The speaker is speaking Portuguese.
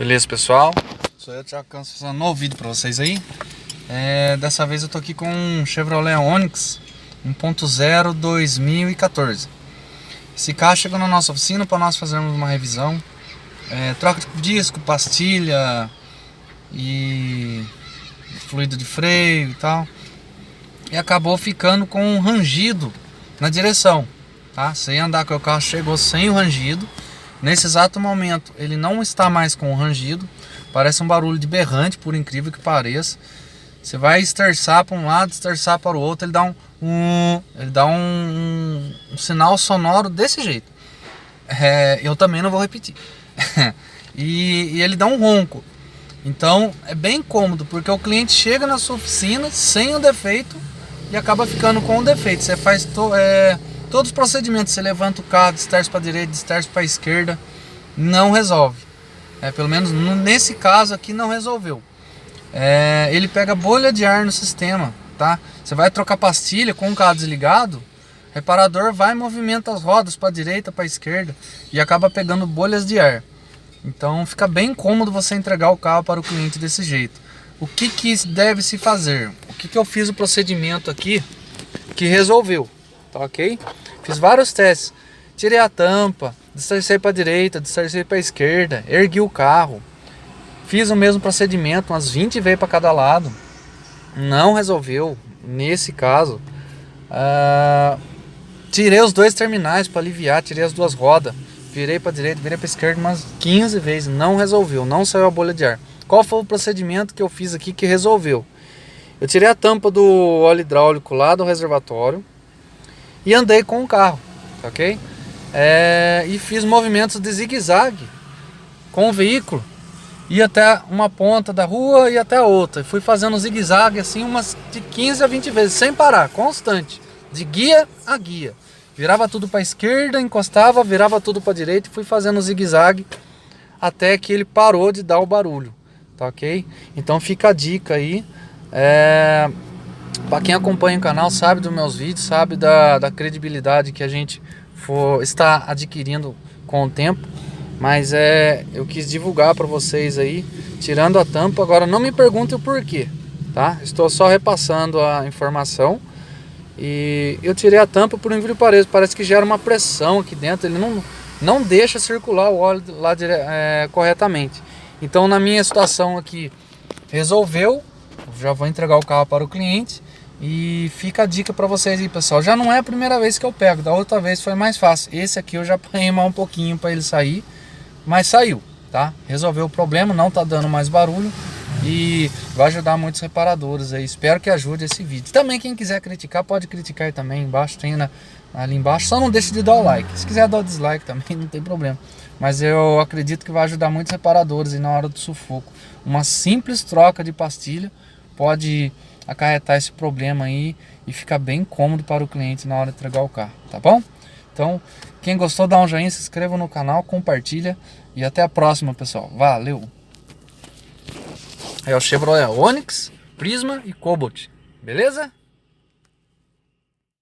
Beleza, pessoal? Sou eu, Thiago Campos, fazendo um novo vídeo pra vocês aí. Dessa vez eu tô aqui com um Chevrolet Onix 1.0 2014. Esse carro chegou na nossa oficina para nós fazermos uma revisão. Troca de disco, pastilha e fluido de freio e tal. E acabou ficando com um rangido na direção, tá? Sem andar com o carro, chegou sem o rangido. Nesse exato momento ele não está mais com o rangido. Parece um barulho de berrante, por incrível que pareça. Você vai esterçar para um lado, esterçar para o outro, ele dá um sinal sonoro desse jeito. Eu também não vou repetir. e ele dá um ronco. Então é bem cômodo, porque o cliente chega na sua oficina sem o defeito e acaba ficando com o defeito. Você faz todos os procedimentos, você levanta o carro, desterça para a direita, desterça para a esquerda, não resolve. Pelo menos nesse caso aqui não resolveu. Ele pega bolha de ar no sistema, tá? Você vai trocar pastilha com o carro desligado, o reparador vai e movimenta as rodas para a direita, para a esquerda e acaba pegando bolhas de ar. Então fica bem cômodo você entregar o carro para o cliente desse jeito. O que deve se fazer? O que eu fiz o procedimento aqui que resolveu, tá ok? Fiz vários testes, tirei a tampa, destercei para a direita, destercei para a esquerda, ergui o carro. Fiz o mesmo procedimento, umas 20 vezes para cada lado. Não resolveu nesse caso. Tirei os dois terminais para aliviar, tirei as duas rodas. Virei para a direita, virei para a esquerda umas 15 vezes. Não resolveu, não saiu a bolha de ar. Qual foi o procedimento que eu fiz aqui que resolveu? Eu tirei a tampa do óleo hidráulico lá do reservatório e andei com o carro, ok? E fiz movimentos de zigue-zague com o veículo. Ia até uma ponta da rua e até a outra. Fui fazendo zigue-zague assim umas de 15 a 20 vezes, sem parar, constante. De guia a guia. Virava tudo para a esquerda, encostava, virava tudo para a direita e fui fazendo zigue-zague até que ele parou de dar o barulho. Tá ok? Então fica a dica aí. Para quem acompanha o canal sabe dos meus vídeos, sabe da credibilidade que a gente está adquirindo com o tempo. Mas eu quis divulgar para vocês aí, tirando a tampa. Agora não me perguntem o porquê, tá? Estou só repassando a informação. E eu tirei a tampa por incrível que pareça, parece que gera uma pressão aqui dentro. Ele não deixa circular o óleo lá corretamente. Então na minha situação aqui resolveu. Já vou entregar o carro para o cliente. E fica a dica para vocês aí, pessoal. Já não é a primeira vez que eu pego, da outra vez foi mais fácil. Esse aqui eu já apanhei mais um pouquinho para ele sair, mas saiu, tá? Resolveu o problema, não tá dando mais barulho e vai ajudar muitos reparadores aí. Espero que ajude esse vídeo. Também quem quiser criticar, pode criticar aí também. Embaixo tem ali embaixo, só não deixe de dar o like. Se quiser dar o dislike também, não tem problema. Mas eu acredito que vai ajudar muitos reparadores aí na hora do sufoco. Uma simples troca de pastilha pode acarretar esse problema aí e ficar bem cômodo para o cliente na hora de entregar o carro, tá bom? Então, quem gostou, dá um joinha, se inscreva no canal, compartilha e até a próxima, pessoal. Valeu! É o Chevrolet Onix, Prisma e Cobalt, beleza?